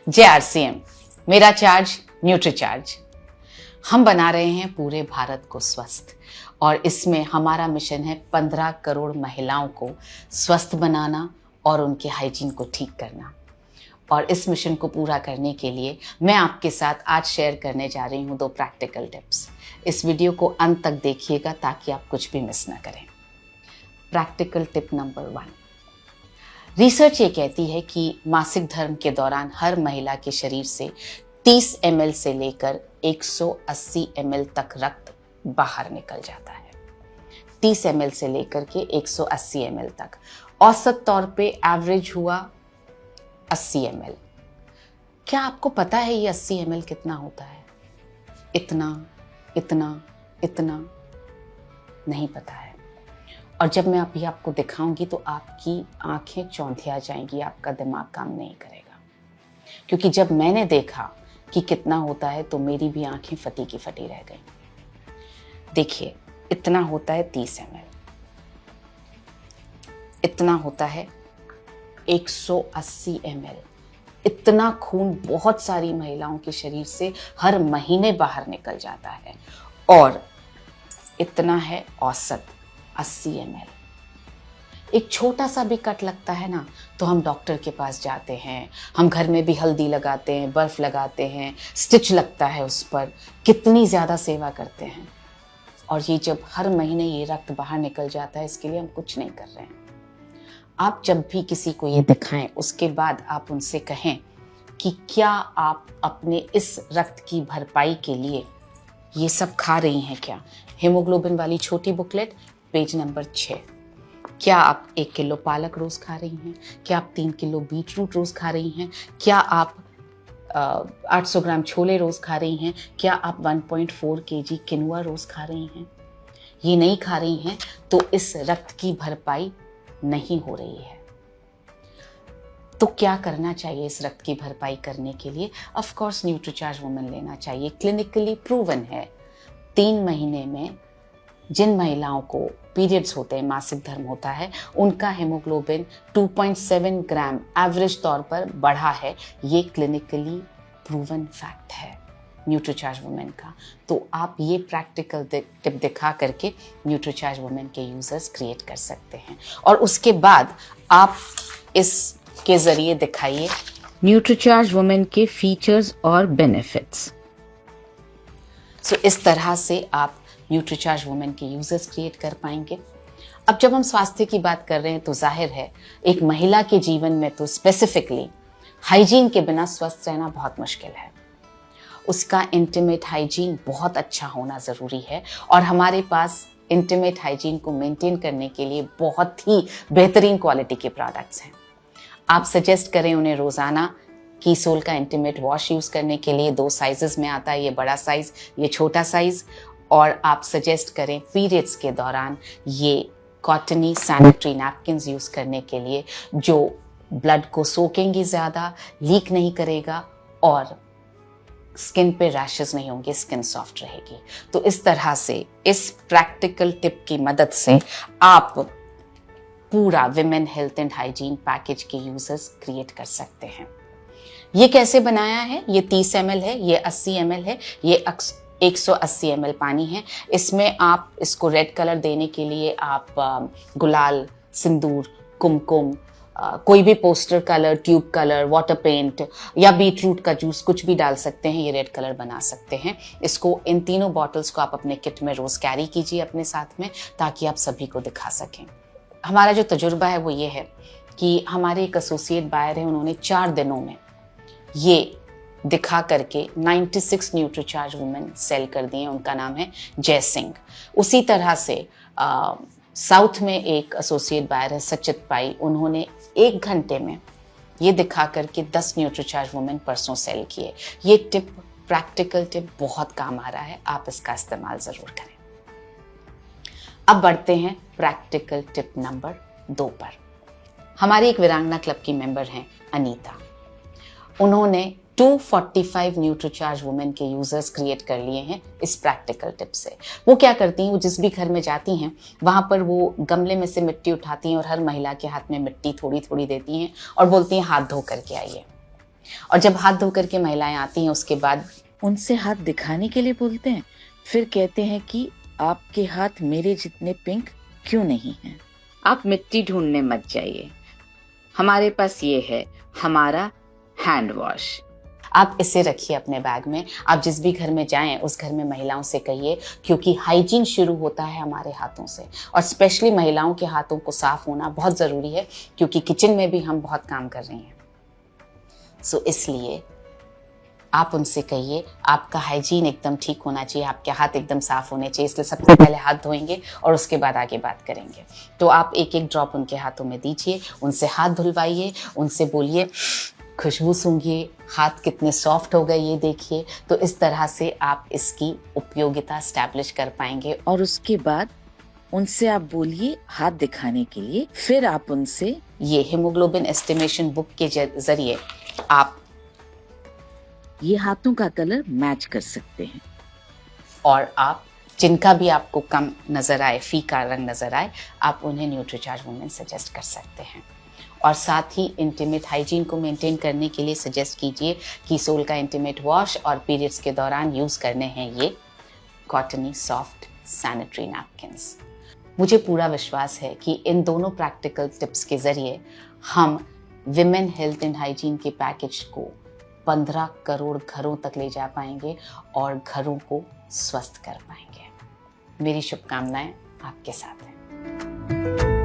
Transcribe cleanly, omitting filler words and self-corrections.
जय आरसीएम। मेरा charge Nutricharge. हम बना रहे हैं पूरे भारत को स्वस्थ और इसमें हमारा मिशन है 15 करोड़ महिलाओं को स्वस्थ बनाना और उनके हाइजीन को ठीक करना। और इस मिशन को पूरा करने के लिए मैं आपके साथ आज शेयर करने जा रही हूँ 2 प्रैक्टिकल टिप्स। इस वीडियो को अंत तक देखिएगा ताकि आप कुछ भी मिस ना करें। Practical tip number 1। रिसर्च ये कहती है कि मासिक धर्म के दौरान हर महिला के शरीर से 30 ml से लेकर 180 ml तक रक्त बाहर निकल जाता है। 30 ml से लेकर के 180 ml तक। औसत तौर पे एवरेज हुआ 80 ml। क्या आपको पता है ये 80 ml कितना होता है? इतना इतना इतना नहीं पता है। और जब मैं अभी आपको दिखाऊंगी तो आपकी आंखें चौंधिया जाएंगी, आपका दिमाग काम नहीं करेगा। क्योंकि जब मैंने देखा कि कितना होता है तो मेरी भी आंखें फटी की फटी रह गई। देखिए, इतना होता है 30 ml, इतना होता है 180 ml। इतना खून बहुत सारी महिलाओं के शरीर से हर महीने बाहर निकल जाता है। और इतना है औसत 80 ml। एक छोटा सा भी कट लगता है ना तो हम डॉक्टर के पास जाते हैं, हम घर में भी हल्दी लगाते हैं, बर्फ लगाते हैं, स्टिच लगता है उस पर, कितनी ज़्यादा सेवा करते हैं। और ये जब हर महीने ये रक्त बाहर निकल जाता है, इसके लिए हम कुछ नहीं कर रहे हैं। आप जब भी किसी को ये दिखाएं उसके बाद आप उनसे कहें कि क्या आप अपने इस रक्त की भरपाई के लिए ये सब खा रही हैं क्या? हीमोग्लोबिन वाली छोटी बुकलेट, पेज नंबर 6। क्या आप 1 किलो पालक रोज खा रही हैं? क्या आप 3 किलो बीट रूट रोज खा रही हैं? क्या आप 800 ग्राम छोले रोज खा रही हैं? क्या आप 1.4 kg किनुआ रोज खा रही हैं? ये नहीं खा रही हैं तो इस रक्त की भरपाई नहीं हो रही है। तो क्या करना चाहिए इस रक्त की भरपाई करने के लिए? ऑफ कोर्स न्यूट्रीचार्ज वुमेन लेना चाहिए। क्लिनिकली प्रूवन है। 3 महीने में जिन महिलाओं को पीरियड्स होते हैं, मासिक धर्म होता है, उनका हेमोग्लोबिन 2.7 ग्राम एवरेज तौर पर बढ़ा है। ये क्लिनिकली प्रूवन फैक्ट है न्यूट्रीचार्ज वुमेन का। तो आप ये प्रैक्टिकल टिप दिखा करके न्यूट्रीचार्ज वुमेन के यूजर्स क्रिएट कर सकते हैं। और उसके बाद आप इसके जरिए दिखाइए न्यूट्रीचार्ज वुमेन के फीचर्स और बेनिफिट्स। सो इस तरह से आप न्यूट्रीचार्ज वुमेन के यूजर्स क्रिएट कर पाएंगे। अब जब हम स्वास्थ्य की बात कर रहे हैं तो जाहिर है एक महिला के जीवन में तो स्पेसिफिकली हाइजीन के बिना स्वस्थ रहना बहुत मुश्किल है। उसका इंटीमेट हाइजीन बहुत अच्छा होना ज़रूरी है और हमारे पास इंटीमेट हाइजीन को मेंटेन करने के लिए बहुत ही बेहतरीन क्वालिटी के प्रोडक्ट्स हैं। आप सजेस्ट करें उन्हें रोज़ाना कीसोल का इंटीमेट वॉश यूज़ करने के लिए। 2 साइजेस में आता है, ये बड़ा साइज़, ये छोटा साइज़। और आप सजेस्ट करें पीरियड्स के दौरान ये कॉटनी सैनिटरी नैपकिन्स यूज़ करने के लिए, जो ब्लड को सोखेंगे ज़्यादा, लीक नहीं करेगा और स्किन पे रैशेस नहीं होंगे, स्किन सॉफ्ट रहेगी। तो इस तरह से इस प्रैक्टिकल टिप की मदद से आप पूरा women health and hygiene package के यूजर्स क्रिएट कर सकते हैं। ये कैसे बनाया है? ये 30 ml है, ये 80 ml है, ये 180 ml पानी है। इसमें आप इसको रेड कलर देने के लिए आप गुलाल, सिंदूर, कुमकुम, कोई भी poster colour, tube colour, water paint या बीटरूट का जूस कुछ भी डाल सकते हैं। ये रेड कलर बना सकते हैं। इसको, इन तीनों बॉटल्स को आप अपने किट में रोज कैरी कीजिए अपने साथ में, ताकि आप सभी को दिखा सकें। हमारा जो तजुर्बा है वो ये है कि हमारे एक एसोसिएट बायर हैं, उन्होंने 4 दिनों में ये दिखा करके 96 न्यूट्रीचार्ज वुमेन सेल कर दिए। उनका नाम है जय सिंह। उसी तरह से साउथ में एक एसोसिएट बायर है सचित पाई, उन्होंने 1 घंटे में ये दिखा करके 10 न्यूट्रीचार्ज वुमेन परसों सेल किए। ये टिप, प्रैक्टिकल टिप बहुत काम आ रहा है, आप इसका इस्तेमाल ज़रूर करें। अब बढ़ते हैं प्रैक्टिकल टिप नंबर 2 पर। हमारी एक वीरांगना क्लब की मेंबर हैं अनीता। उन्होंने 245 न्यूट्रीचार्ज वुमेन के यूजर्स क्रिएट कर लिए हैं इस प्रैक्टिकल टिप से। वो क्या करती हैं, वो जिस भी घर में जाती हैं वहाँ पर वो गमले में से मिट्टी उठाती हैं और हर महिला के हाथ में मिट्टी थोड़ी थोड़ी देती हैं और बोलती हैं हाथ धो करके आइए। और जब हाथ धो करके महिलाएं आती हैं उसके बाद उनसे हाथ दिखाने के लिए बोलते हैं, फिर कहते हैं कि आपके हाथ मेरे जितने पिंक क्यों नहीं हैं। आप मिट्टी ढूंढने मत जाइए, हमारे पास ये है हमारा हैंड वॉश। आप इसे रखिए अपने बैग में। आप जिस भी घर में जाएं उस घर में महिलाओं से कहिए, क्योंकि हाइजीन शुरू होता है हमारे हाथों से, और स्पेशली महिलाओं के हाथों को साफ होना बहुत ज़रूरी है, क्योंकि किचन में भी हम बहुत काम कर रही हैं। सो इसलिए आप उनसे कहिए आपका हाइजीन एकदम ठीक होना चाहिए, आपके हाथ एकदम साफ होने चाहिए, इसलिए सबसे पहले हाथ धोएंगे और उसके बाद आगे बात करेंगे। तो आप एक एक ड्रॉप उनके हाथों में दीजिए, उनसे हाथ धुलवाइए, उनसे बोलिए खुशबू सूंघिए, हाथ कितने सॉफ्ट हो गए ये देखिए। तो इस तरह से आप इसकी उपयोगिता स्टैब्लिश कर पाएंगे। और उसके बाद उनसे आप बोलिए हाथ दिखाने के लिए, फिर आप उनसे ये हीमोग्लोबिन एस्टिमेशन बुक के जरिए आप ये हाथों का कलर मैच कर सकते हैं। और आप जिनका भी आपको कम नज़र आए, फीका रंग नज़र आए, आप उन्हें न्यूट्रीचार्ज वुमेन सजेस्ट कर सकते हैं। और साथ ही इंटीमेट हाइजीन को मेंटेन करने के लिए सजेस्ट कीजिए कि सोल का इंटीमेट वॉश और पीरियड्स के दौरान यूज़ करने हैं ये कॉटनी सॉफ्ट सैनिटरी नैपकिन्स। मुझे पूरा विश्वास है कि इन दोनों प्रैक्टिकल टिप्स के ज़रिए हम विमेन हेल्थ एंड हाइजीन के पैकेज को 15 करोड़ घरों तक ले जा पाएंगे और घरों को स्वस्थ कर पाएंगे। मेरी शुभकामनाएं आपके साथ हैं।